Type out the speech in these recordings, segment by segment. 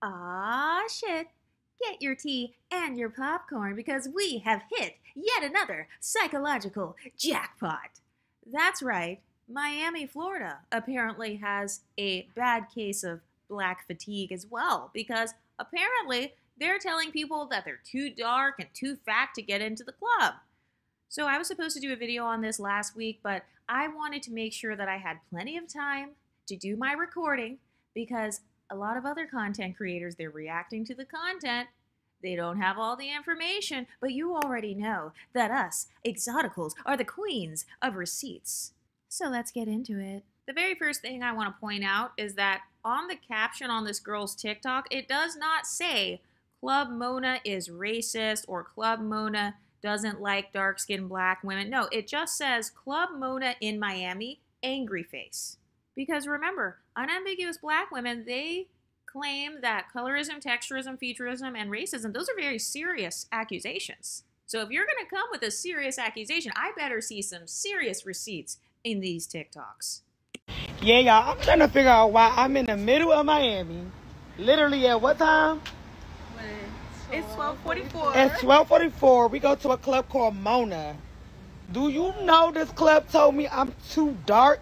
Ah, shit. Get your tea and your popcorn because we have hit yet another psychological jackpot. That's right. Miami, Florida apparently has a bad case of black fatigue as well because apparently they're telling people that they're too dark and too fat to get into the club. So I was supposed to do a video on this last week, but I wanted to make sure that I had plenty of time to do my recording because a lot of other content creators, they're reacting to the content. They don't have all the information, but you already know that us exoticals are the queens of receipts. So let's get into it. The very first thing I want to point out is that on the caption on this girl's TikTok, it does not say Club Mona is racist or Club Mona doesn't like dark-skinned black women. No, it just says Club Mona in Miami, angry face. Because remember, unambiguous black women, they claim that colorism, texturism, featureism, and racism, those are very serious accusations. So if you're going to come with a serious accusation, I better see some serious receipts in these TikToks. Yeah, y'all, I'm trying to figure out why I'm in the middle of Miami. Literally at what time? It's 12:44. At 12:44, we go to a club called Mona. Do you know this club told me I'm too dark?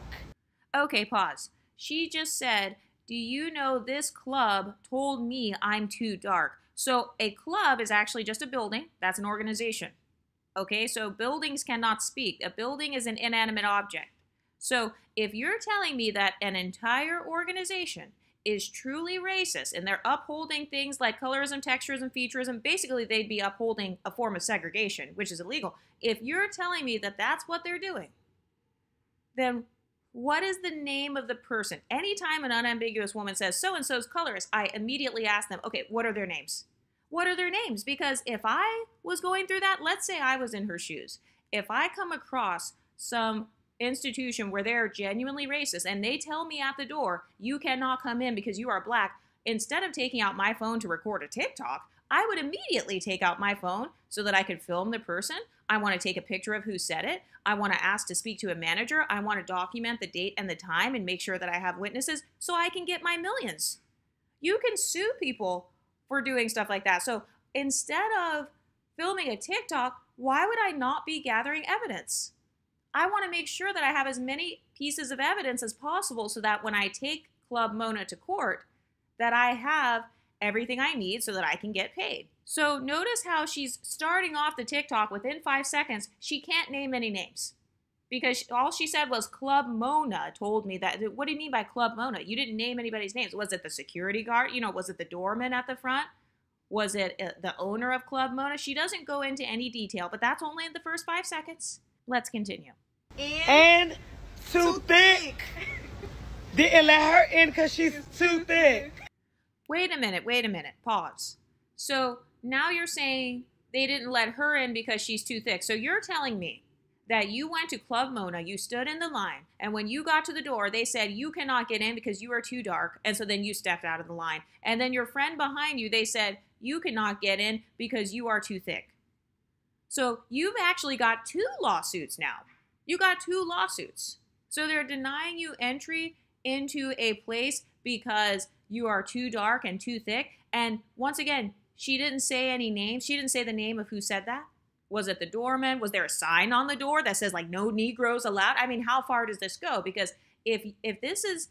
Okay, pause. She just said, do you know this club told me I'm too dark? So a club is actually just a building. That's an organization. Okay, so buildings cannot speak. A building is an inanimate object. So if you're telling me that an entire organization is truly racist and they're upholding things like colorism, texturism, featureism, basically they'd be upholding a form of segregation, which is illegal. If you're telling me that that's what they're doing, then what is the name of the person? Anytime an unambiguous woman says so-and-so's colorist, I immediately ask them, okay, what are their names? What are their names? Because if I was going through that, let's say I was in her shoes. If I come across some institution where they're genuinely racist and they tell me at the door, you cannot come in because you are black, instead of taking out my phone to record a TikTok, I would immediately take out my phone so that I could film the person. I want to take a picture of who said it. I want to ask to speak to a manager. I want to document the date and the time and make sure that I have witnesses so I can get my millions. You can sue people for doing stuff like that. So instead of filming a TikTok, why would I not be gathering evidence? I want to make sure that I have as many pieces of evidence as possible so that when I take Club Mona to court, that I have everything I need so that I can get paid. So notice how she's starting off the TikTok within 5 seconds. She can't name any names because all she said was Club Mona told me that. What do you mean by Club Mona? You didn't name anybody's names. Was it the security guard? You know, was it the doorman at the front? Was it the owner of Club Mona? She doesn't go into any detail, but that's only in the first 5 seconds. Let's continue. And too thick. Didn't let her in because she's too thick. Wait a minute, pause. So now you're saying they didn't let her in because she's too thick. So you're telling me that you went to Club Mona, you stood in the line, and when you got to the door, they said you cannot get in because you are too dark, and so then you stepped out of the line. And then your friend behind you, they said you cannot get in because you are too thick. So you've actually got 2 lawsuits now. You got 2 lawsuits. So they're denying you entry into a place because you are too dark and too thick. And once again, she didn't say any names. She didn't say the name of who said that. Was it the doorman? Was there a sign on the door that says like no Negroes allowed? I mean, how far does this go? Because if this is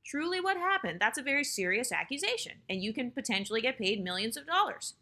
truly what happened, that's a very serious accusation and you can potentially get paid millions of dollars.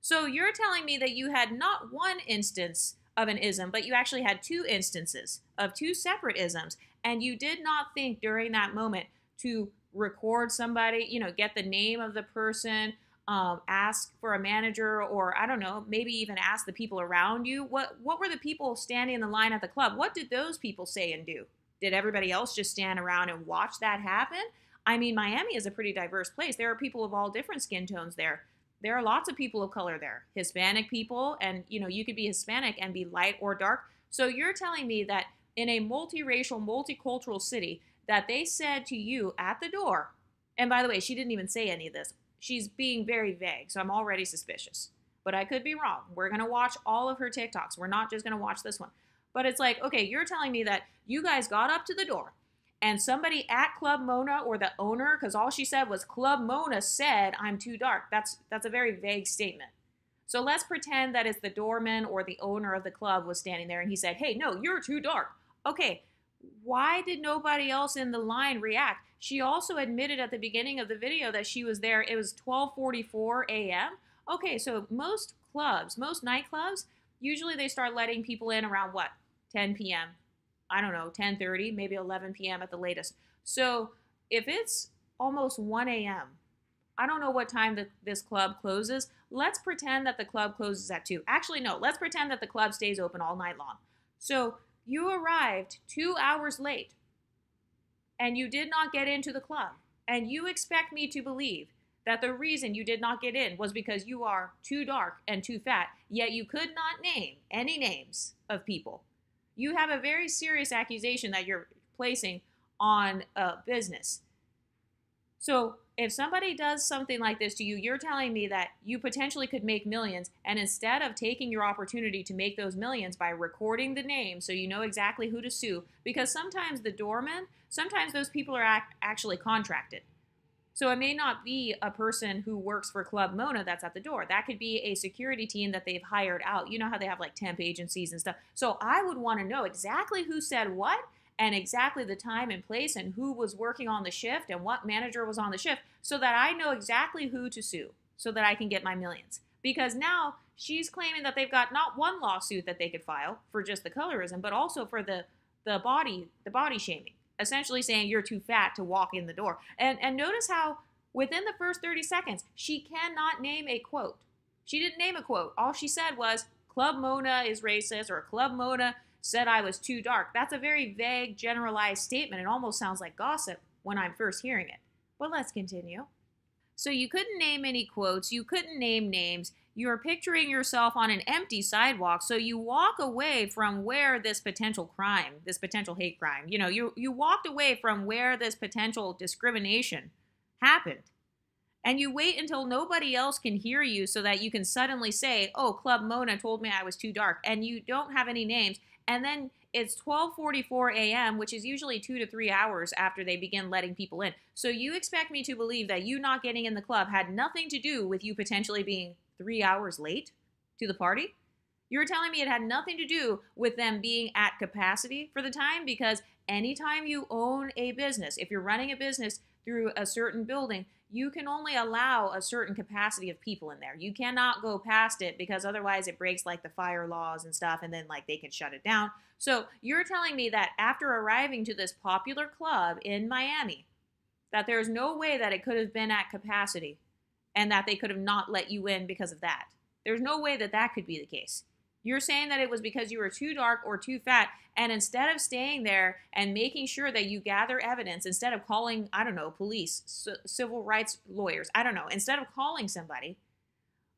So you're telling me that you had not one instance of an ism, but you actually had 2 instances of 2 separate isms, and you did not think during that moment to record somebody, you know, get the name of the person, ask for a manager, or I don't know, maybe even ask the people around you. What were the people standing in the line at the club? What did those people say and do? Did everybody else just stand around and watch that happen? I mean, Miami is a pretty diverse place. There are people of all different skin tones there. There are lots of people of color there, Hispanic people, and you know, you could be Hispanic and be light or dark. So you're telling me that in a multiracial, multicultural city that they said to you at the door, and by the way, she didn't even say any of this. She's being very vague, so I'm already suspicious. But I could be wrong. We're going to watch all of her TikToks. We're not just going to watch this one. But it's like, okay, you're telling me that you guys got up to the door and somebody at Club Mona or the owner, because all she said was Club Mona said I'm too dark. That's a very vague statement. So let's pretend that it's the doorman or the owner of the club was standing there and he said, hey, no, you're too dark. Okay, why did nobody else in the line react? She also admitted at the beginning of the video that she was there. It was 12:44 a.m. Okay, so most nightclubs, usually they start letting people in around what? 10 p.m. I don't know, 10:30, maybe 11 p.m. at the latest. So if it's almost 1 a.m., I don't know what time this club closes. Let's pretend that the club closes at 2. Actually, no, let's pretend that the club stays open all night long. So you arrived 2 hours late and you did not get into the club. And you expect me to believe that the reason you did not get in was because you are too dark and too fat, yet you could not name any names of people. You have a very serious accusation that you're placing on a business. So if somebody does something like this to you, you're telling me that you potentially could make millions, and instead of taking your opportunity to make those millions by recording the name so you know exactly who to sue, because sometimes the doorman, sometimes those people are actually contracted. So it may not be a person who works for Club Mona that's at the door. That could be a security team that they've hired out. You know how they have like temp agencies and stuff. So I would want to know exactly who said what and exactly the time and place and who was working on the shift and what manager was on the shift so that I know exactly who to sue so that I can get my millions. Because now she's claiming that they've got not one lawsuit that they could file for just the colorism, but also for the body shaming. Essentially saying you're too fat to walk in the door. And notice how within the first 30 seconds, she cannot name a quote. She didn't name a quote. All she said was, Club Mona is racist, or Club Mona said I was too dark. That's a very vague, generalized statement. It almost sounds like gossip when I'm first hearing it. But let's continue. So you couldn't name any quotes. You couldn't name names. You're picturing yourself on an empty sidewalk. So you walk away from where this potential crime, this potential hate crime, you walked away from where this potential discrimination happened. And you wait until nobody else can hear you so that you can suddenly say, oh, Club Mona told me I was too dark. And you don't have any names. And then it's 12:44 a.m., which is usually 2 to 3 hours after they begin letting people in. So you expect me to believe that you not getting in the club had nothing to do with you potentially being 3 hours late to the party? You're telling me it had nothing to do with them being at capacity for the time? Because anytime you own a business, if you're running a business through a certain building, you can only allow a certain capacity of people in there. You cannot go past it because otherwise it breaks like the fire laws and stuff, and then like they can shut it down. So you're telling me that after arriving to this popular club in Miami, that there's no way that it could have been at capacity and that they could have not let you in because of that. There's no way that that could be the case. You're saying that it was because you were too dark or too fat, and instead of staying there and making sure that you gather evidence, instead of calling, I don't know, police, civil rights lawyers, I don't know, instead of calling somebody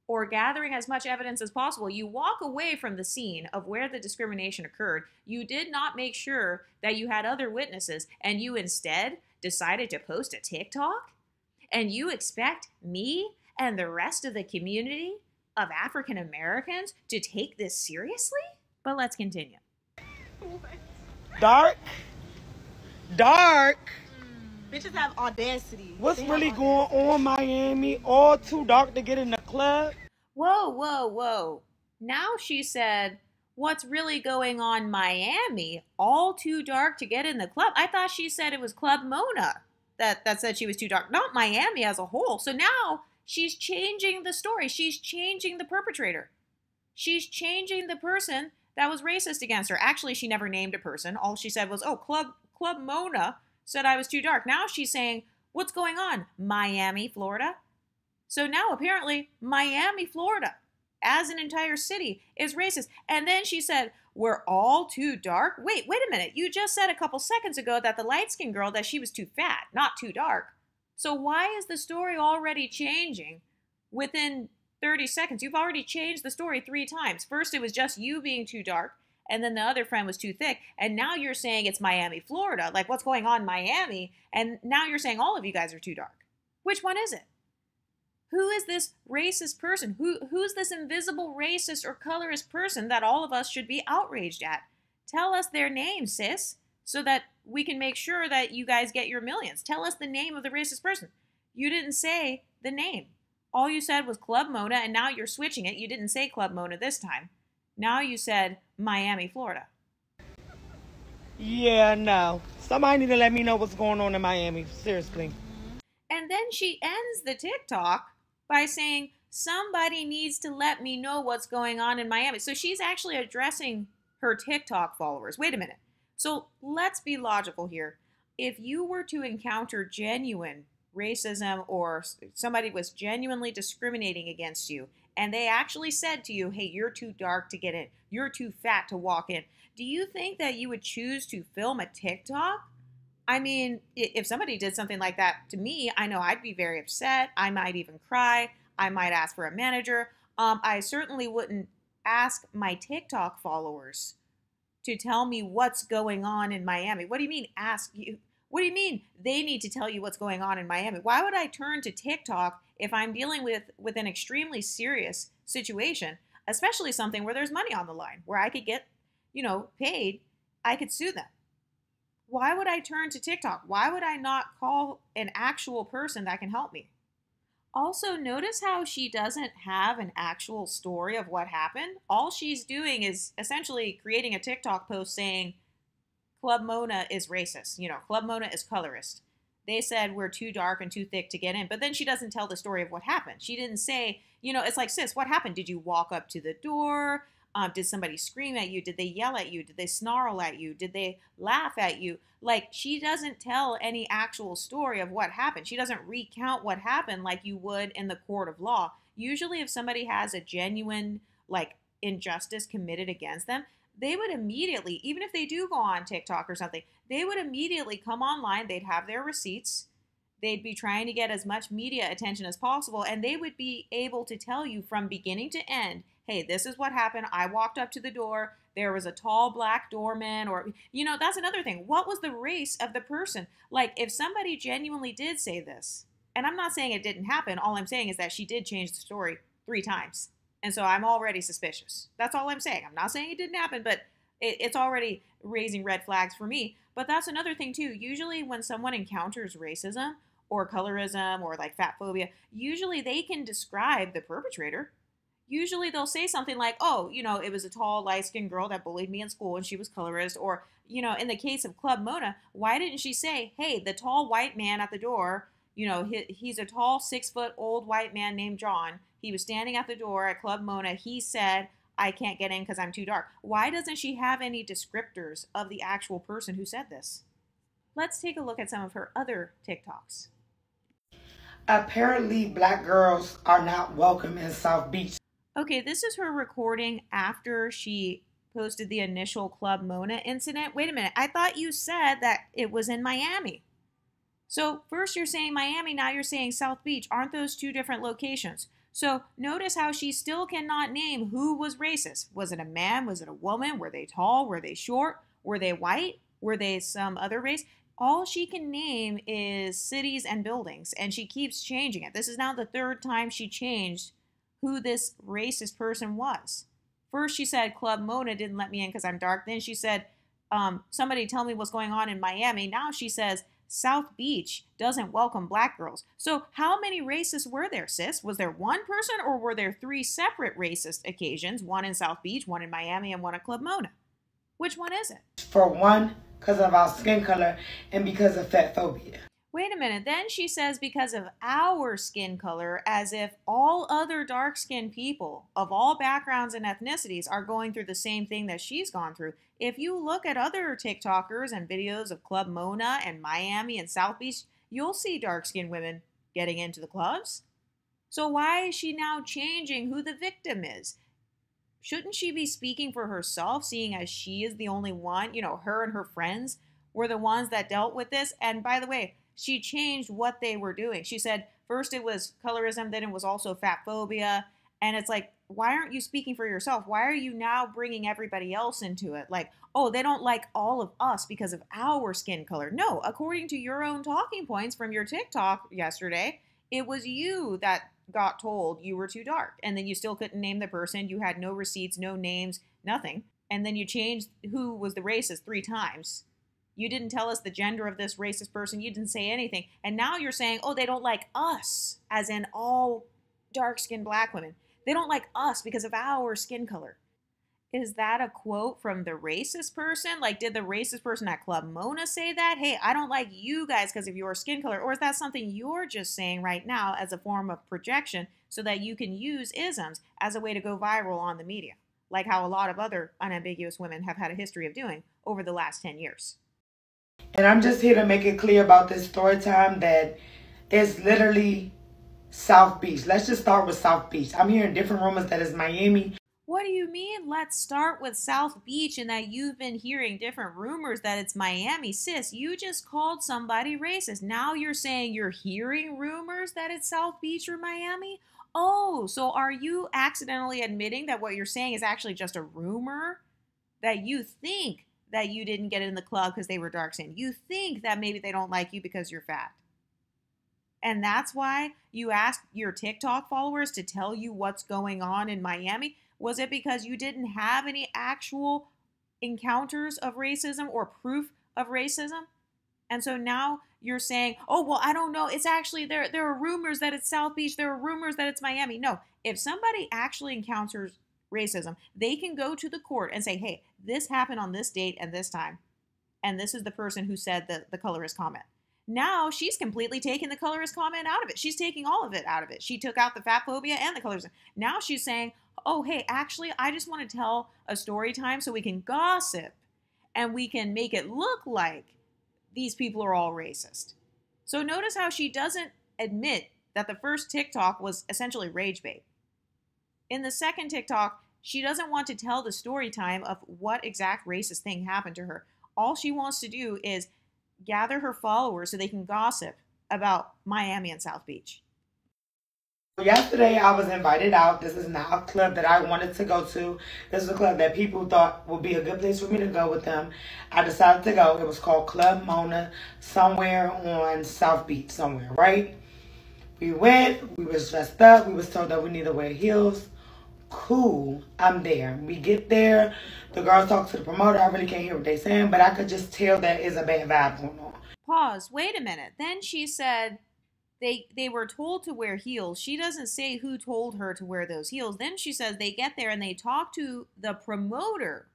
or gathering as much evidence as possible, you walk away from the scene of where the discrimination occurred. You did not make sure that you had other witnesses, and you instead decided to post a TikTok? And you expect me and the rest of the community of African Americans to take this seriously? But let's continue. Dark. Bitches have audacity. What's really going on, Miami? All too dark to get in the club? Whoa. Now she said, what's really going on, Miami? All too dark to get in the club? I thought she said it was Club Mona that said she was too dark, not Miami as a whole. So now she's changing the story. She's changing the perpetrator. She's changing the person that was racist against her. Actually, she never named a person. All she said was, oh, Club Mona said I was too dark. Now she's saying, what's going on? Miami, Florida. So now apparently Miami, Florida, as an entire city, is racist. And then she said, we're all too dark. Wait a minute. You just said a couple seconds ago that the light-skinned girl, that she was too fat, not too dark. So why is the story already changing within 30 seconds? You've already changed the story 3 times. First, it was just you being too dark, and then the other friend was too thick, and now you're saying it's Miami, Florida. Like, what's going on in Miami? And now you're saying all of you guys are too dark. Which one is it? Who is this racist person? Who's this invisible racist or colorist person that all of us should be outraged at? Tell us their name, sis. so that we can make sure that you guys get your millions. Tell us the name of the racist person. You didn't say the name. All you said was Club Mona, and now you're switching it. You didn't say Club Mona this time. Now you said Miami, Florida. Yeah, no. Somebody need to let me know what's going on in Miami. Seriously. And then she ends the TikTok by saying, somebody needs to let me know what's going on in Miami. So she's actually addressing her TikTok followers. Wait a minute. So let's be logical here. If you were to encounter genuine racism or somebody was genuinely discriminating against you, and they actually said to you, hey, you're too dark to get in, you're too fat to walk in, do you think that you would choose to film a TikTok? I mean, if somebody did something like that to me, I know I'd be very upset. I might even cry. I might ask for a manager. I certainly wouldn't ask my TikTok followers to tell me what's going on in Miami. What do you mean ask you? What do you mean they need to tell you what's going on in Miami? Why would I turn to TikTok if I'm dealing with an extremely serious situation, especially something where there's money on the line, where I could get, paid, I could sue them? Why would I turn to TikTok? Why would I not call an actual person that can help me? Also, notice how she doesn't have an actual story of what happened. All she's doing is essentially creating a TikTok post saying, Club Mona is racist. Club Mona is colorist. They said we're too dark and too thick to get in. But then she doesn't tell the story of what happened. She didn't say, it's like, sis, what happened? Did you walk up to the door? Did somebody scream at you? Did they yell at you? Did they snarl at you? Did they laugh at you? Like, she doesn't tell any actual story of what happened. She doesn't recount what happened like you would in the court of law. Usually if somebody has a genuine, injustice committed against them, they would immediately, even if they do go on TikTok or something, they would immediately come online. They'd have their receipts. They'd be trying to get as much media attention as possible, and they would be able to tell you from beginning to end, hey, this is what happened. I walked up to the door. There was a tall black doorman, or, that's another thing. What was the race of the person? Like, if somebody genuinely did say this, and I'm not saying it didn't happen, all I'm saying is that she did change the story 3 times. And so I'm already suspicious. That's all I'm saying. I'm not saying it didn't happen, but it's already raising red flags for me. But that's another thing too. Usually when someone encounters racism or colorism or fat phobia, usually they can describe the perpetrator. Usually they'll say something like, oh, it was a tall, light-skinned girl that bullied me in school and she was colorist. Or, in the case of Club Mona, why didn't she say, hey, the tall white man at the door, he's a tall 6-foot old white man named John. He was standing at the door at Club Mona. He said, I can't get in because I'm too dark. Why doesn't she have any descriptors of the actual person who said this? Let's take a look at some of her other TikToks. Apparently, black girls are not welcome in South Beach. Okay, this is her recording after she posted the initial Club Mona incident. Wait a minute. I thought you said that it was in Miami. So first you're saying Miami, now you're saying South Beach. Aren't those 2 different locations? So notice how she still cannot name who was racist. Was it a man? Was it a woman? Were they tall? Were they short? Were they white? Were they some other race? All she can name is cities and buildings, and she keeps changing it. This is now the 3rd time she changed who this racist person was. First she said Club Mona didn't let me in because I'm dark. Then she said, somebody tell me what's going on in Miami. Now she says South Beach doesn't welcome black girls. So how many racists were there, sis? Was there 1 person or were there 3 separate racist occasions? 1 in South Beach, 1 in Miami, and 1 at Club Mona. Which one is it? For one, because of our skin color and because of fat phobia. Wait a minute. Then she says because of our skin color, as if all other dark-skinned people of all backgrounds and ethnicities are going through the same thing that she's gone through. If you look at other TikTokers and videos of Club Mona and Miami and South Beach, you'll see dark-skinned women getting into the clubs. So why is she now changing who the victim is? Shouldn't she be speaking for herself, seeing as she is the only one? Her and her friends were the ones that dealt with this. And by the way, she changed what they were doing. She said first it was colorism, then it was also fat phobia. And it's like, why aren't you speaking for yourself? Why are you now bringing everybody else into it? Like, oh, they don't like all of us because of our skin color. No, according to your own talking points from your TikTok yesterday, it was you that got told you were too dark. And then you still couldn't name the person. You had no receipts, no names, nothing. And then you changed who was the racist 3 times. You didn't tell us the gender of this racist person. You didn't say anything. And now you're saying, oh, they don't like us, as in all dark-skinned black women. They don't like us because of our skin color. Is that a quote from the racist person? Like, did the racist person at Club Mona say that? Hey, I don't like you guys because of your skin color. Or is that something you're just saying right now as a form of projection so that you can use isms as a way to go viral on the media? Like how a lot of other unambiguous women have had a history of doing over the last 10 years. And I'm just here to make it clear about this story time that it's literally South Beach. Let's just start with South Beach. I'm hearing different rumors that it's Miami. What do you mean? Let's start with South Beach and that you've been hearing different rumors that it's Miami. Sis, you just called somebody racist. Now you're saying you're hearing rumors that it's South Beach or Miami? Oh, so are you accidentally admitting that what you're saying is actually just a rumor? That you think that you didn't get in the club because they were dark skinned. You think that maybe they don't like you because you're fat. And that's why you asked your TikTok followers to tell you what's going on in Miami? Was it because you didn't have any actual encounters of racism or proof of racism? And so now you're saying, oh, well, I don't know. It's actually, there are rumors that it's South Beach. There are rumors that it's Miami. No, if somebody actually encounters racism, they can go to the court and say, hey, this happened on this date and this time. And this is the person who said the colorist comment. Now she's completely taken the colorist comment out of it. She's taking all of it out of it. She took out the fat phobia and the colorism. Now she's saying, oh, hey, actually, I just want to tell a story time so we can gossip and we can make it look like these people are all racist. So notice how she doesn't admit that the first TikTok was essentially rage bait. In the second TikTok, she doesn't want to tell the story time of what exact racist thing happened to her. All she wants to do is gather her followers so they can gossip about Miami and South Beach. Yesterday, I was invited out. This is not a club that I wanted to go to. This is a club that people thought would be a good place for me to go with them. I decided to go. It was called Club Mona, somewhere on South Beach, somewhere, right? We went. We was dressed up. We was told that we need to wear heels. Cool. I'm there. We get there. The girls talk to the promoter. I really can't hear what they're saying, but I could just tell that is a bad vibe going on. Pause. Wait a minute. Then she said they were told to wear heels. She doesn't say who told her to wear those heels. Then she says they get there and they talk to the promoter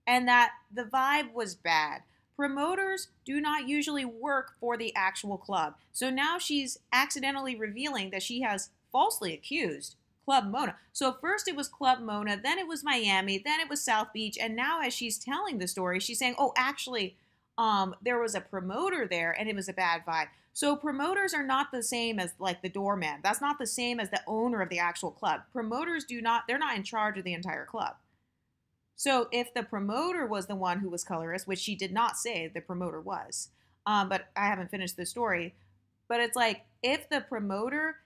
and that the vibe was bad. Promoters do not usually work for the actual club. So now she's accidentally revealing that she has falsely accused Club Mona. So first it was Club Mona, then it was Miami, then it was South Beach, and now as she's telling the story, she's saying, oh, actually, there was a promoter there and it was a bad vibe. So promoters are not the same as like the doorman. That's not the same as the owner of the actual club. Promoters they're not in charge of the entire club. So if the promoter was the one who was colorist, which she did not say the promoter was, but I haven't finished the story, but it's like if the promoter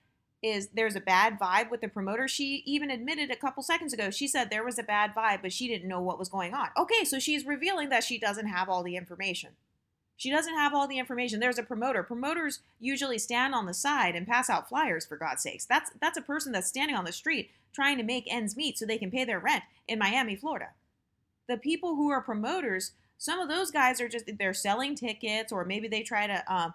there's a bad vibe with the promoter. She even admitted a couple seconds ago, she said there was a bad vibe, but she didn't know what was going on. Okay, so she's revealing that she doesn't have all the information. She doesn't have all the information. There's a promoter. Promoters usually stand on the side and pass out flyers, for God's sakes. That's a person that's standing on the street trying to make ends meet so they can pay their rent in Miami, Florida. The people who are promoters, some of those guys are they're selling tickets, or maybe they try to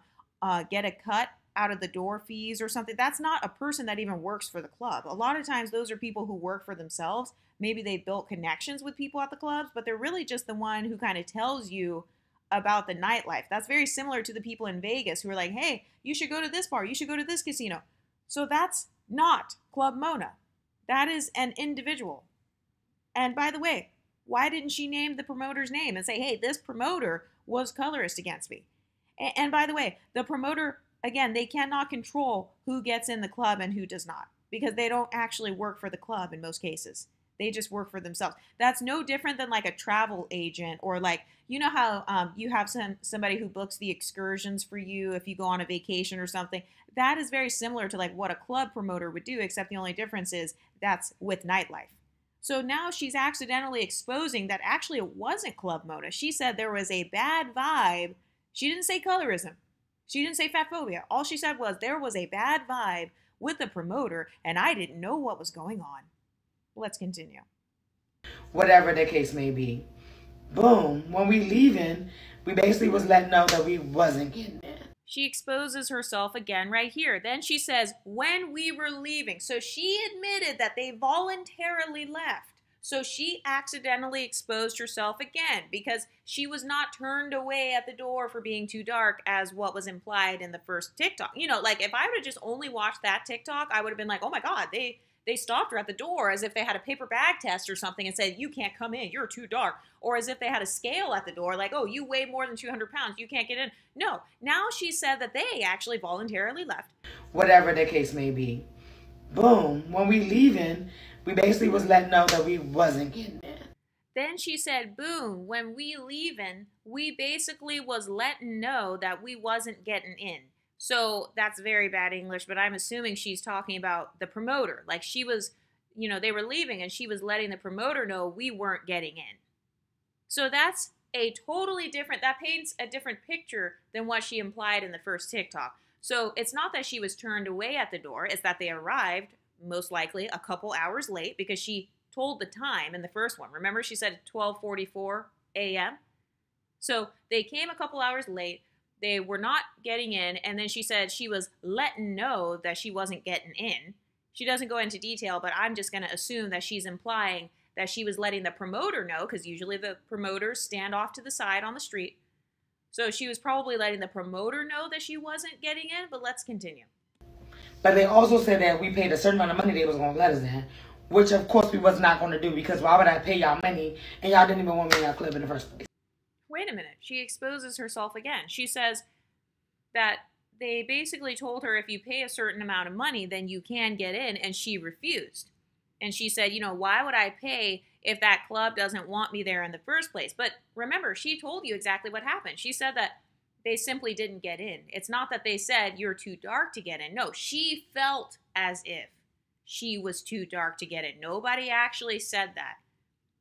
get a cut out of the door fees or something. That's not a person that even works for the club. A lot of times those are people who work for themselves. Maybe they built connections with people at the clubs, but they're really just the one who kind of tells you about the nightlife. That's very similar to the people in Vegas who are like, hey, you should go to this bar, you should go to this casino. So that's not Club Mona. That is an individual. And by the way, why didn't she name the promoter's name and say, hey, this promoter was colorist against me? And by the way, the promoter, again, they cannot control who gets in the club and who does not, because they don't actually work for the club in most cases. They just work for themselves. That's no different than like a travel agent, or like, you know how you have somebody who books the excursions for you if you go on a vacation or something. That is very similar to like what a club promoter would do, except the only difference is that's with nightlife. So now she's accidentally exposing that actually it wasn't Club Mona. She said there was a bad vibe. She didn't say colorism. She didn't say fat phobia. All she said was there was a bad vibe with the promoter and I didn't know what was going on. Let's continue. Whatever the case may be. Boom. When we leaving, we basically was letting know that we wasn't getting in. She exposes herself again right here. Then she says, when we were leaving. So she admitted that they voluntarily left. So she accidentally exposed herself again because she was not turned away at the door for being too dark as what was implied in the first TikTok. You know, like if I would have just only watched that TikTok, I would have been like, oh my God, they stopped her at the door as if they had a paper bag test or something and said, you can't come in, you're too dark. Or as if they had a scale at the door, like, oh, you weigh more than 200 pounds, you can't get in. No, now she said that they actually voluntarily left. Whatever the case may be. Boom, when we leaving, we basically was letting know that we wasn't getting in. Then she said, boom, when we leaving, we basically was letting know that we wasn't getting in. So that's very bad English, but I'm assuming she's talking about the promoter. Like she was, you know, they were leaving and she was letting the promoter know we weren't getting in. So that's a totally different, that paints a different picture than what she implied in the first TikTok. So it's not that she was turned away at the door, it's that they arrived, most likely, a couple hours late because she told the time in the first one. Remember, she said 12:44 a.m.? So they came a couple hours late. They were not getting in, and then she said she was letting know that she wasn't getting in. She doesn't go into detail, but I'm just going to assume that she's implying that she was letting the promoter know, because usually the promoters stand off to the side on the street. So she was probably letting the promoter know that she wasn't getting in, but let's continue. But they also said that we paid a certain amount of money they was going to let us in, which of course we was not going to do, because why would I pay y'all money and y'all didn't even want me in y'all club in the first place? Wait a minute. She exposes herself again. She says that they basically told her if you pay a certain amount of money, then you can get in, and she refused. And she said, you know, why would I pay if that club doesn't want me there in the first place? But remember, she told you exactly what happened. She said that they simply didn't get in. It's not that they said you're too dark to get in. No, she felt as if she was too dark to get in. Nobody actually said that.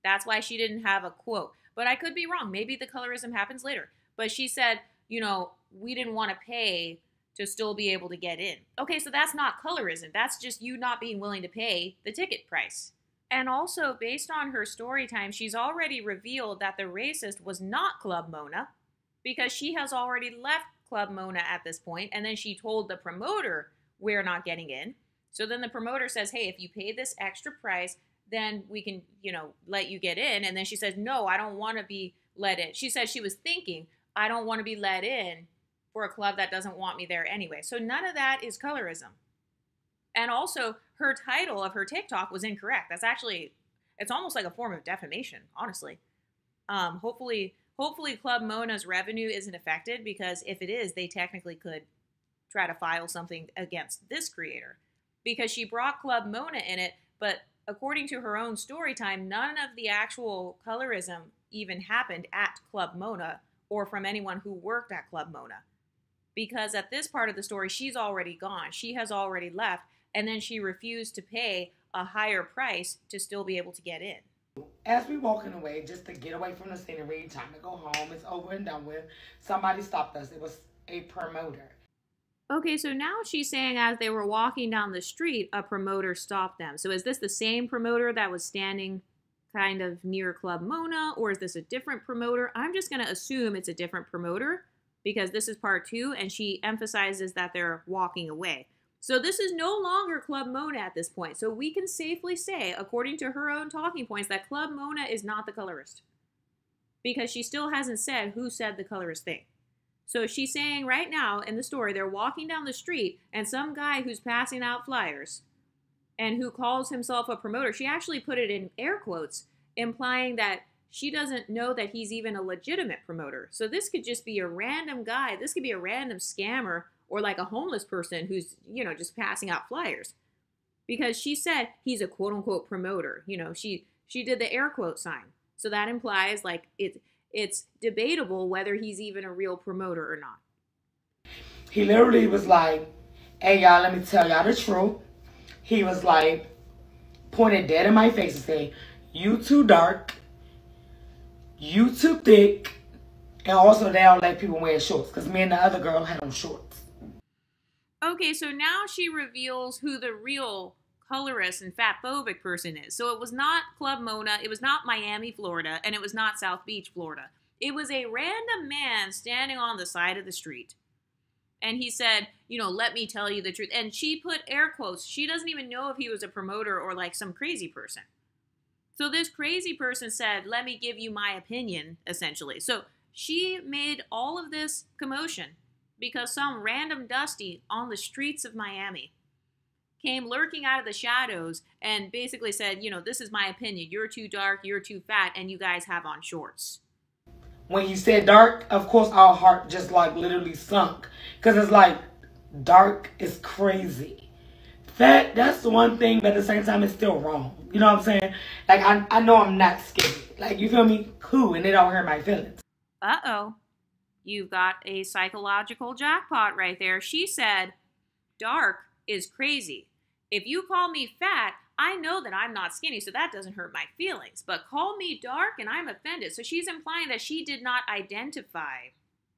That's why she didn't have a quote. But I could be wrong. Maybe the colorism happens later. But she said, you know, we didn't want to pay to still be able to get in. Okay, so that's not colorism. That's just you not being willing to pay the ticket price. And also, based on her story time, she's already revealed that the racist was not Club Mona because she has already left Club Mona at this point, and then she told the promoter, we're not getting in. So then the promoter says, hey, if you pay this extra price, then we can, you know, let you get in. And then she says, no, I don't want to be let in. She said she was thinking, I don't want to be let in for a club that doesn't want me there anyway. So none of that is colorism. And also, her title of her TikTok was incorrect. That's actually, it's almost like a form of defamation, honestly. Hopefully Club Mona's revenue isn't affected, because if it is, they technically could try to file something against this creator. Because she brought Club Mona in it, but according to her own story time, none of the actual colorism even happened at Club Mona or from anyone who worked at Club Mona. Because at this part of the story, she's already gone. She has already left, and then she refused to pay a higher price to still be able to get in. As we walking away, just to get away from the scenery, time to go home, it's over and done with, somebody stopped us. It was a promoter. Okay, so now she's saying as they were walking down the street, a promoter stopped them. So is this the same promoter that was standing kind of near Club Mona, or is this a different promoter? I'm just going to assume it's a different promoter because this is part 2, and she emphasizes that they're walking away. So this is no longer Club Mona at this point. So we can safely say, according to her own talking points, that Club Mona is not the colorist, because she still hasn't said who said the colorist thing. So she's saying right now in the story, they're walking down the street, and some guy who's passing out flyers and who calls himself a promoter, she actually put it in air quotes, implying that she doesn't know that he's even a legitimate promoter. So this could just be a random guy. This could be a random scammer, or like a homeless person who's, you know, just passing out flyers. Because she said he's a quote-unquote promoter. You know, she did the air quote sign. So that implies like it's debatable whether he's even a real promoter or not. He literally was like, hey, y'all, let me tell y'all the truth. He was like, pointed dead in my face and say, you too dark, you too thick, and also they don't let people wear shorts, because me and the other girl had on shorts. Okay, so now she reveals who the real colorist and fatphobic person is. So it was not Club Mona, it was not Miami, Florida, and it was not South Beach, Florida. It was a random man standing on the side of the street. And he said, let me tell you the truth. And she put air quotes. She doesn't even know if he was a promoter or like some crazy person. So this crazy person said, let me give you my opinion, essentially. So she made all of this commotion because some random Dusty on the streets of Miami came lurking out of the shadows and basically said, this is my opinion. You're too dark, you're too fat, and you guys have on shorts. When you said dark, of course our heart just like literally sunk. Because it's like, dark is crazy. Fat, that's the one thing, but at the same time it's still wrong. You know what I'm saying? Like, I know I'm not skinny. Like, you feel me? Cool, and it don't hurt my feelings. Uh-oh. You've got a psychological jackpot right there. She said, dark is crazy. If you call me fat, I know that I'm not skinny, so that doesn't hurt my feelings. But call me dark and I'm offended. So she's implying that she did not identify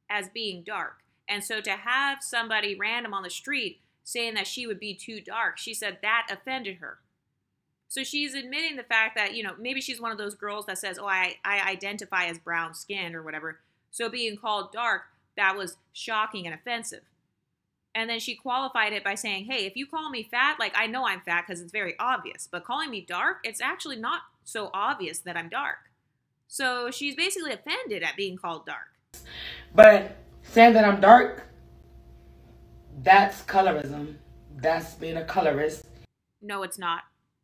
as being dark. And so to have somebody random on the street saying that she would be too dark, she said that offended her. So she's admitting the fact that, maybe she's one of those girls that says, I identify as brown skin or whatever. So being called dark, that was shocking and offensive. And then she qualified it by saying, hey, if you call me fat, like I know I'm fat because it's very obvious. But calling me dark, it's actually not so obvious that I'm dark. So she's basically offended at being called dark. But saying that I'm dark, that's colorism. That's being a colorist. No, it's not.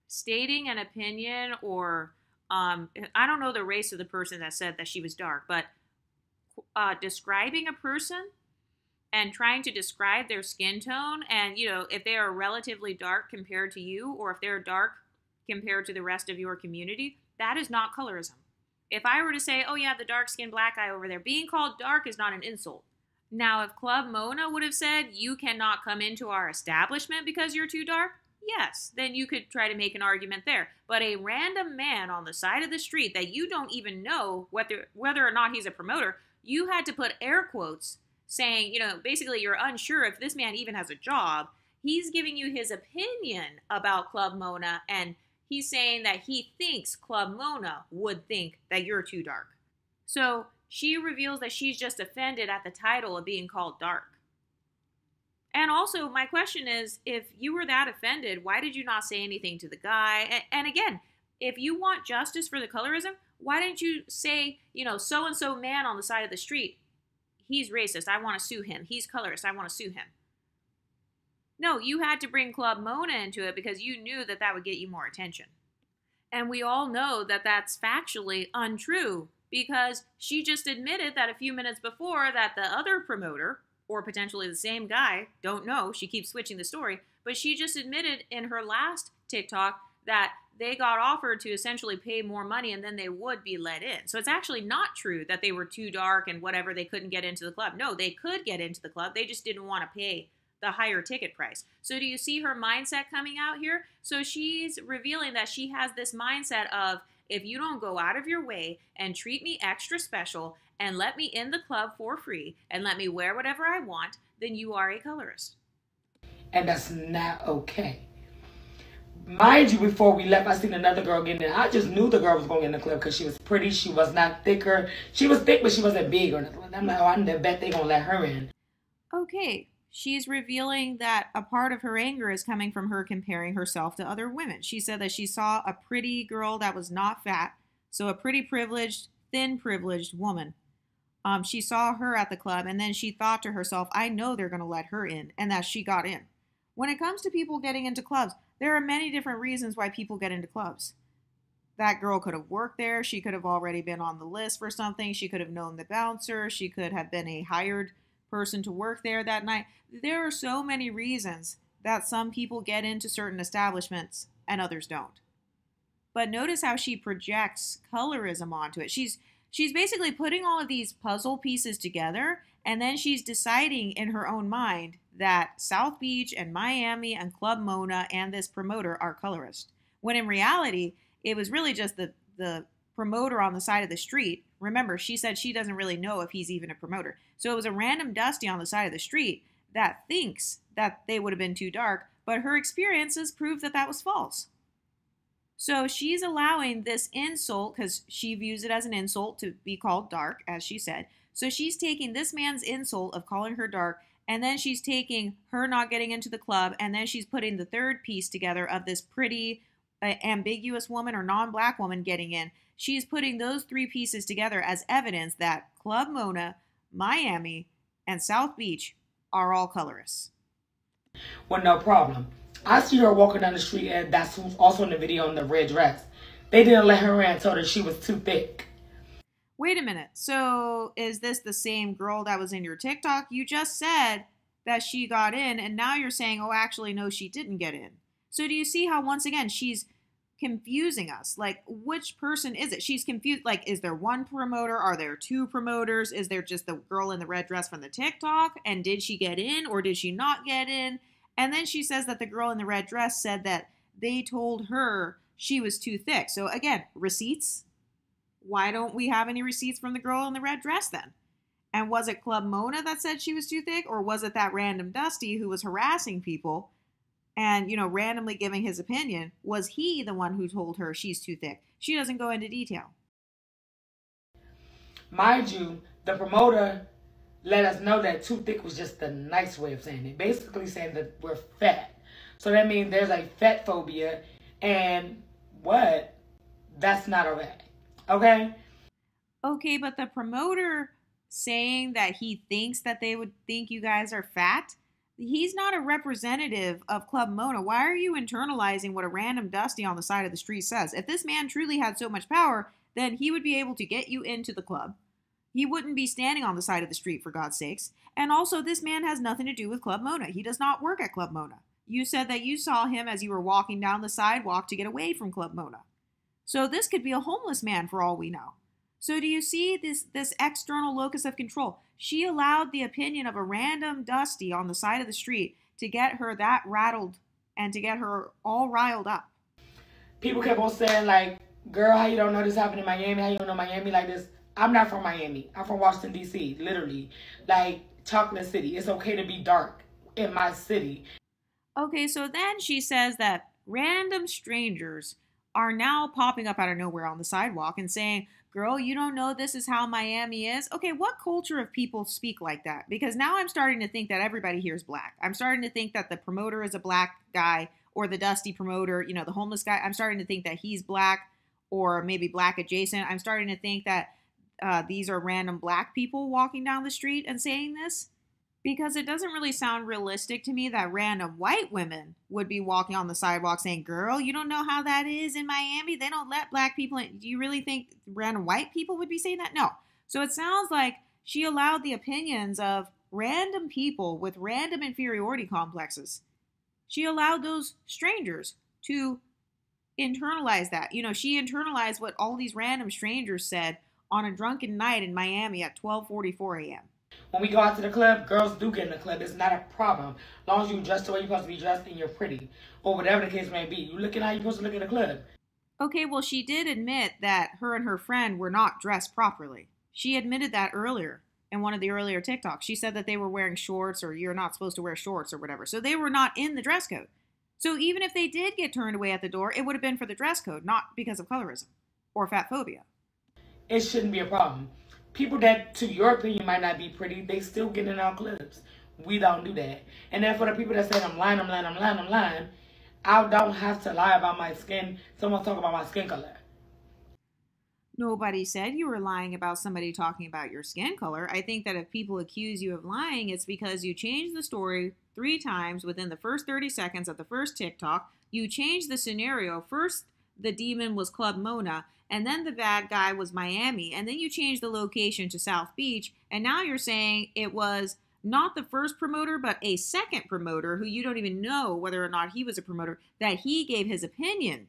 Stating an opinion or, I don't know the race of the person that said that she was dark, but describing a person and trying to describe their skin tone and, if they are relatively dark compared to you or if they're dark compared to the rest of your community, that is not colorism. If I were to say, oh yeah, the dark-skinned black guy over there, being called dark is not an insult. Now, if Club Mona would have said, you cannot come into our establishment because you're too dark, yes, then you could try to make an argument there. But a random man on the side of the street that you don't even know whether or not he's a promoter, you had to put air quotes saying, basically you're unsure if this man even has a job. He's giving you his opinion about Club Mona, and he's saying that he thinks Club Mona would think that you're too dark. So she reveals that she's just offended at the title of being called dark. And also, my question is, if you were that offended, why did you not say anything to the guy? And again, if you want justice for the colorism, why didn't you say, so-and-so man on the side of the street, he's racist, I want to sue him. He's colorist, I want to sue him. No, you had to bring Club Mona into it because you knew that that would get you more attention. And we all know that that's factually untrue because she just admitted that a few minutes before that the other promoter, or potentially the same guy, don't know, she keeps switching the story, but she just admitted in her last TikTok that they got offered to essentially pay more money and then they would be let in. So it's actually not true that they were too dark and whatever, they couldn't get into the club. No, they could get into the club. They just didn't want to pay the higher ticket price. So do you see her mindset coming out here? So she's revealing that she has this mindset of, if you don't go out of your way and treat me extra special and let me in the club for free and let me wear whatever I want, then you are a colorist. And that's not okay. Mind you, before we left, I seen another girl getting in. I just knew the girl was going in the club because she was pretty. She was not thicker. She was thick, but she wasn't big or nothing. I'm like, oh, I bet they gonna let her in. Okay. She's revealing that a part of her anger is coming from her comparing herself to other women. She said that she saw a pretty girl that was not fat, so a pretty privileged, thin privileged woman. She saw her at the club, and then she thought to herself, I know they're going to let her in, and that she got in. When it comes to people getting into clubs, there are many different reasons why people get into clubs. That girl could have worked there. She could have already been on the list for something. She could have known the bouncer. She could have been a hired person to work there that night. There are so many reasons that some people get into certain establishments and others don't. But notice how she projects colorism onto it. She's basically putting all of these puzzle pieces together, and then she's deciding in her own mind that South Beach and Miami and Club Mona and this promoter are colorist. When in reality, it was really just the promoter on the side of the street. Remember, she said she doesn't really know if he's even a promoter. So it was a random Dusty on the side of the street that thinks that they would have been too dark, but her experiences prove that that was false. So she's allowing this insult because she views it as an insult to be called dark, as she said. So she's taking this man's insult of calling her dark, and then she's taking her not getting into the club, and then she's putting the third piece together of this pretty ambiguous woman or non-black woman getting in. She's putting those three pieces together as evidence that Club Mona, Miami, and South Beach are all colorists. Well, no problem. I see her walking down the street, and that's who's also in the video in the red dress. They didn't let her in, told her she was too thick. Wait a minute. So is this the same girl that was in your TikTok? You just said that she got in, and now you're saying, oh, actually, no, she didn't get in. So do you see how, once again, she's confusing us? Like, which person is it? She's confused. Like, is there one promoter? Are there two promoters? Is there just the girl in the red dress from the TikTok? And did she get in or did she not get in? And then she says that the girl in the red dress said that they told her she was too thick. So again, receipts. Why don't we have any receipts from the girl in the red dress then? And was it Club Mona that said she was too thick? Or was it that random Dusty who was harassing people and, you know, randomly giving his opinion? Was he the one who told her she's too thick? She doesn't go into detail. Mind you, the promoter let us know that too thick was just the nice way of saying it. Basically saying that we're fat. So that means there's a fat phobia. And what? That's not okay. Okay? Okay, but the promoter saying that he thinks that they would think you guys are fat, he's not a representative of Club Mona. Why are you internalizing what a random Dusty on the side of the street says? If this man truly had so much power, then he would be able to get you into the club. He wouldn't be standing on the side of the street, for God's sakes. And also, this man has nothing to do with Club Mona. He does not work at Club Mona. You said that you saw him as you were walking down the sidewalk to get away from Club Mona. So this could be a homeless man for all we know. So do you see this external locus of control? She allowed the opinion of a random Dusty on the side of the street to get her that rattled and to get her all riled up. People kept on saying, like, girl, how you don't know this happened in Miami? How you don't know Miami like this? I'm not from Miami. I'm from Washington, D.C., literally. Like, Chocolate City. It's okay to be dark in my city. Okay, so then she says that random strangers are now popping up out of nowhere on the sidewalk and saying, girl, you don't know this is how Miami is? Okay, what culture of people speak like that? Because now I'm starting to think that everybody here is black. I'm starting to think that the promoter is a black guy, or the Dusty promoter, you know, the homeless guy. I'm starting to think that he's black or maybe black adjacent. I'm starting to think that these are random black people walking down the street and saying this, because it doesn't really sound realistic to me that random white women would be walking on the sidewalk saying, girl, you don't know how that is in Miami. They don't let black people in. Do you really think random white people would be saying that? No. So it sounds like she allowed the opinions of random people with random inferiority complexes. She allowed those strangers to internalize that. You know, she internalized what all these random strangers said on a drunken night in Miami at 12:44 a.m. When we go out to the club, girls do get in the club. It's not a problem. As long as you dress the way you're supposed to be dressed and you're pretty. Or whatever the case may be. You looking how you're supposed to look in the club. Okay, well, she did admit that her and her friend were not dressed properly. She admitted that earlier in one of the earlier TikToks. She said that they were wearing shorts, or you're not supposed to wear shorts or whatever. So they were not in the dress code. So even if they did get turned away at the door, it would have been for the dress code, not because of colorism or fat phobia. It shouldn't be a problem. People that, to your opinion, might not be pretty, they still get in our clubs. We don't do that. And then for the people that say, I'm lying, I don't have to lie about my skin. Someone talk about my skin color. Nobody said you were lying about somebody talking about your skin color. I think that if people accuse you of lying, it's because you changed the story 3 times within the first 30 seconds of the first TikTok. You changed the scenario. First, the demon was Club Mona, and then the bad guy was Miami, and then you changed the location to South Beach, and now you're saying it was not the first promoter, but a second promoter who you don't even know whether or not he was a promoter, that he gave his opinion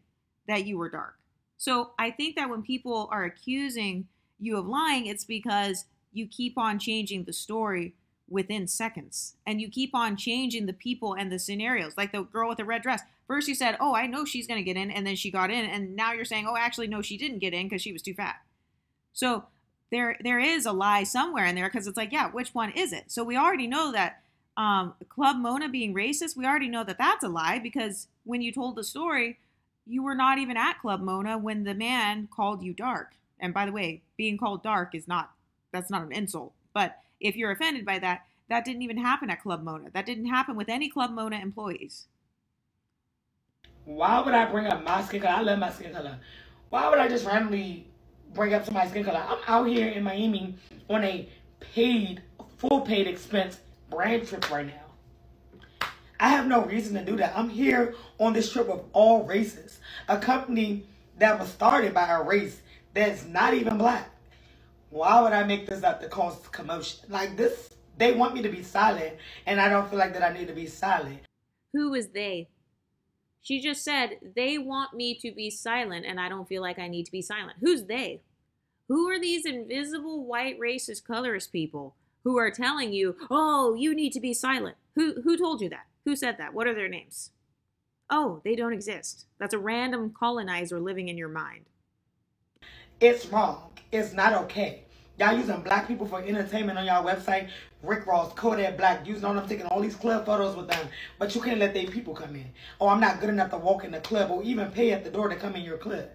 that you were dark. So I think that when people are accusing you of lying, it's because you keep on changing the story within seconds, and you keep on changing the people and the scenarios. Like the girl with the red dress. First you said, oh, I know she's going to get in, and then she got in, and now you're saying, oh, actually, no, she didn't get in because she was too fat. So there is a lie somewhere in there, because it's like, yeah, which one is it? So we already know that Club Mona being racist, we already know that that's a lie, because when you told the story, you were not even at Club Mona when the man called you dark. And by the way, being called dark that's not an insult. But if you're offended by that, that didn't even happen at Club Mona. That didn't happen with any Club Mona employees. Why would I bring up my skin color? I love my skin color. Why would I just randomly bring up somebody's skin color? I'm out here in Miami on a full paid expense brand trip right now. I have no reason to do that. I'm here on this trip of all races. A company that was started by a race that's not even black. Why would I make this up to cause commotion? Like this, they want me to be silent, and I don't feel like that I need to be silent. Who is they? She just said, they want me to be silent, and I don't feel like I need to be silent. Who's they? Who are these invisible white racist colorist people who are telling you, oh, you need to be silent? Who told you that? Who said that? What are their names? Oh, they don't exist. That's a random colonizer living in your mind. It's wrong. It's not okay. Y'all using black people for entertainment on y'all website. Rick Ross, Kodak Black, using on them, taking all these club photos with them. But you can't let their people come in. Oh, I'm not good enough to walk in the club or even pay at the door to come in your club.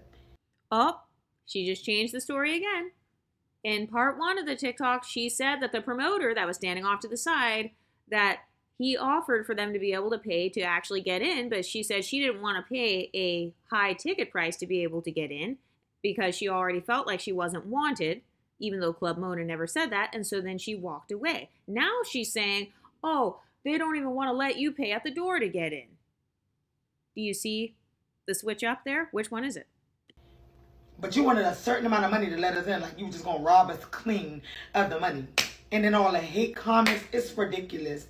Oh, she just changed the story again. In part 1 of the TikTok, she said that the promoter that was standing off to the side, that he offered for them to be able to pay to actually get in, but she said she didn't want to pay a high ticket price to be able to get in because she already felt like she wasn't wanted, even though Club Mona never said that, and so then she walked away. Now she's saying, oh, they don't even want to let you pay at the door to get in. Do you see the switch up there? Which one is it? But you wanted a certain amount of money to let us in, like you were just going to rob us clean of the money. And then all the hate comments, it's ridiculous.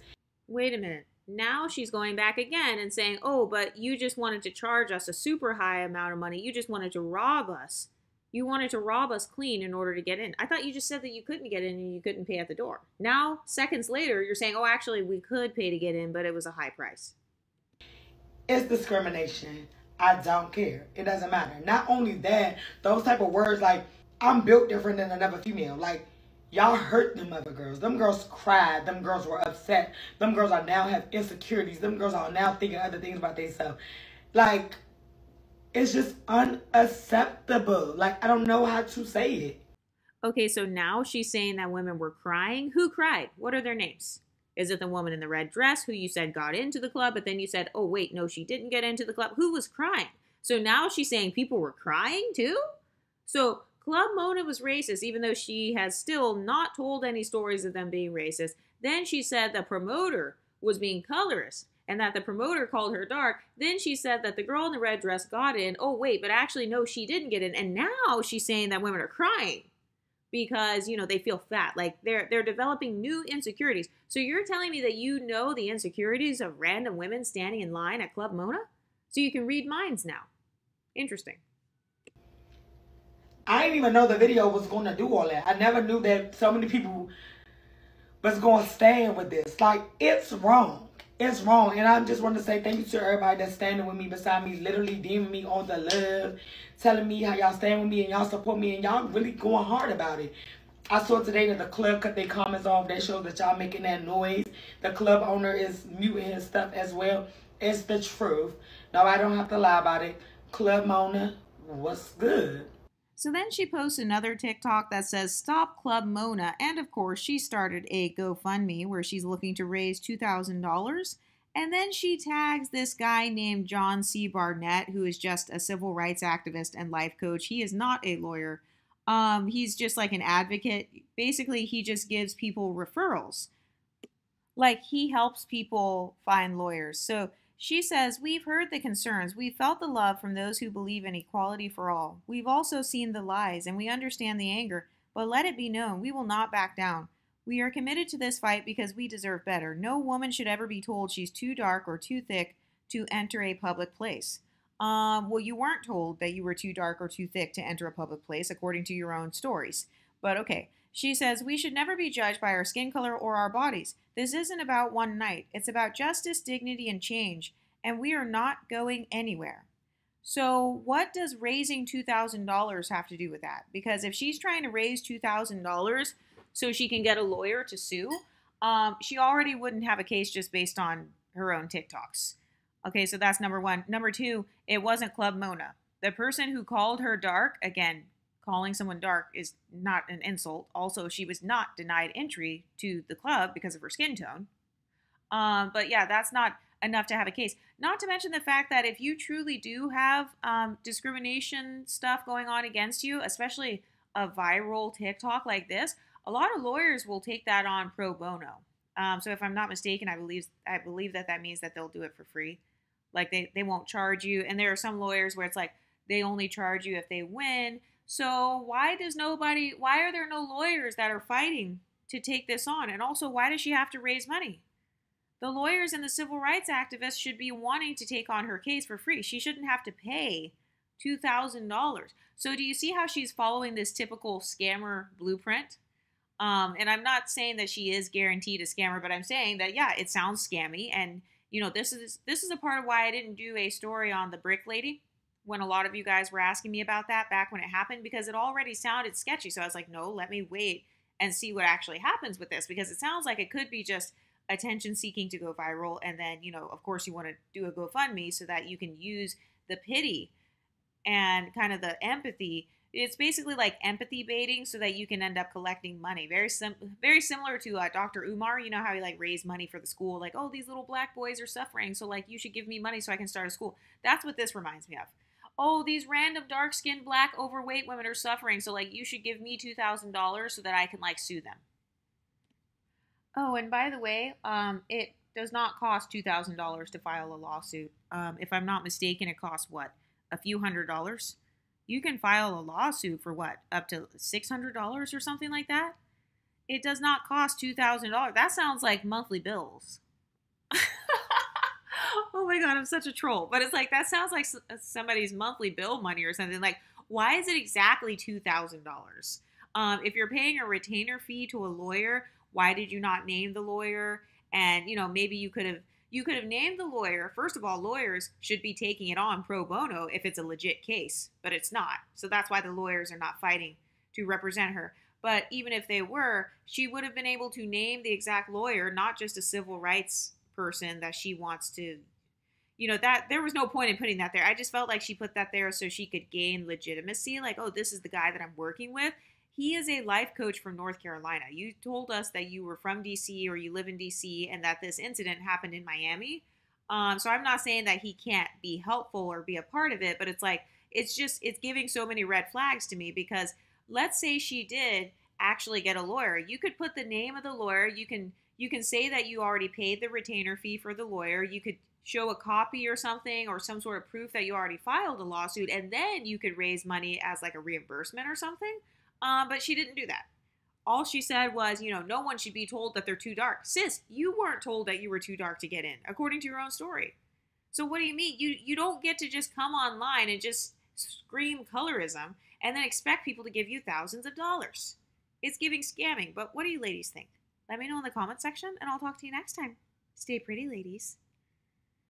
Wait a minute. Now she's going back again and saying, oh, but you just wanted to charge us a super high amount of money. You just wanted to rob us. You wanted to rob us clean in order to get in. I thought you just said that you couldn't get in and you couldn't pay at the door. Now, seconds later, you're saying, oh, actually, we could pay to get in, but it was a high price. It's discrimination. I don't care. It doesn't matter. Not only that, those type of words like, I'm built different than another female. Like, y'all hurt them other girls. Them girls cried. Them girls were upset. Them girls are now have insecurities. Them girls are now thinking other things about themselves. Like, it's just unacceptable. Like, I don't know how to say it. Okay, so now she's saying that women were crying. Who cried? What are their names? Is it the woman in the red dress who you said got into the club, but then you said, oh, wait, no, she didn't get into the club? Who was crying? So now she's saying people were crying too? So Club Mona was racist, even though she has still not told any stories of them being racist. Then she said the promoter was being colorist and that the promoter called her dark. Then she said that the girl in the red dress got in. Oh, wait, but actually, no, she didn't get in. And now she's saying that women are crying because, you know, they feel fat. Like they're developing new insecurities. So you're telling me that you know the insecurities of random women standing in line at Club Mona? So you can read minds now. Interesting. I didn't even know the video was going to do all that. I never knew that so many people was going to stand with this. Like, it's wrong. It's wrong. And I just want to say thank you to everybody that's standing with me beside me, literally DMing me on the love, telling me how y'all stand with me and y'all support me, and y'all really going hard about it. I saw today that the club cut their comments off. They show that y'all making that noise. The club owner is muting his stuff as well. It's the truth. No, I don't have to lie about it. Club Mona, what's good? So then she posts another TikTok that says, Stop Club Mona. And of course, she started a GoFundMe where she's looking to raise $2,000. And then she tags this guy named John C. Barnett, who is just a civil rights activist and life coach. He is not a lawyer. He's just like an advocate. Basically, he just gives people referrals. Like, he helps people find lawyers. So she says, we've heard the concerns. We've felt the love from those who believe in equality for all. We've also seen the lies, and we understand the anger. But let it be known, we will not back down. We are committed to this fight because we deserve better. No woman should ever be told she's too dark or too thick to enter a public place. Well, you weren't told that you were too dark or too thick to enter a public place, according to your own stories. But okay. She says, we should never be judged by our skin color or our bodies. This isn't about one night. It's about justice, dignity, and change. And we are not going anywhere. So what does raising $2,000 have to do with that? Because if she's trying to raise $2,000 so she can get a lawyer to sue, she already wouldn't have a case just based on her own TikToks. Okay, so that's number one. Number two, it wasn't Club Mona. The person who called her dark, again, calling someone dark is not an insult. Also, she was not denied entry to the club because of her skin tone. But yeah, that's not enough to have a case. Not to mention the fact that if you truly do have discrimination stuff going on against you, especially a viral TikTok like this, a lot of lawyers will take that on pro bono. So if I'm not mistaken, I believe that means that they'll do it for free. Like they won't charge you. And there are some lawyers where it's like they only charge you if they win. So why are there no lawyers that are fighting to take this on? And also, why does she have to raise money? The lawyers and the civil rights activists should be wanting to take on her case for free. She shouldn't have to pay $2,000. So do you see how she's following this typical scammer blueprint? And I'm not saying that she is guaranteed a scammer, but I'm saying that, yeah, it sounds scammy. And, this is a part of why I didn't do a story on the brick lady when a lot of you guys were asking me about that back when it happened, because it already sounded sketchy. So I was like, no, let me wait and see what actually happens with this, because it sounds like it could be just attention seeking to go viral. And then, of course you want to do a GoFundMe so that you can use the pity and kind of the empathy. It's basically like empathy baiting so that you can end up collecting money. Very similar to Dr. Umar. You know how he raised money for the school, like, oh, these little black boys are suffering, so you should give me money so I can start a school. That's what this reminds me of. Oh, these random dark-skinned black overweight women are suffering, so you should give me $2,000 so that I can sue them. Oh, and by the way, it does not cost $2,000 to file a lawsuit. If I'm not mistaken, it costs what? A few $100s? You can file a lawsuit for what? Up to $600 or something like that? It does not cost $2,000. That sounds like monthly bills. Oh my God, I'm such a troll. But it's that sounds like somebody's monthly bill money or something. Why is it exactly $2,000? If you're paying a retainer fee to a lawyer, why did you not name the lawyer? And, maybe you could have named the lawyer. First of all, lawyers should be taking it on pro bono if it's a legit case, but it's not. So that's why the lawyers are not fighting to represent her. But even if they were, she would have been able to name the exact lawyer, not just a civil rights person that she wants to, that there was no point in putting that there. I just felt like she put that there so she could gain legitimacy. Oh, this is the guy that I'm working with. He is a life coach from North Carolina. You told us that you were from DC or you live in DC and that this incident happened in Miami. So I'm not saying that he can't be helpful or be a part of it, but it's giving so many red flags to me, because let's say she did actually get a lawyer. You could put the name of the lawyer. You can say that you already paid the retainer fee for the lawyer. You could show a copy or something, or some sort of proof that you already filed a lawsuit, and then you could raise money as a reimbursement or something. But she didn't do that. All she said was, no one should be told that they're too dark. Sis, you weren't told that you were too dark to get in, according to your own story. So what do you mean? You don't get to just come online and just scream colorism and then expect people to give you thousands of dollars. It's giving scamming. But what do you ladies think? Let me know in the comment section, and I'll talk to you next time. Stay pretty, ladies.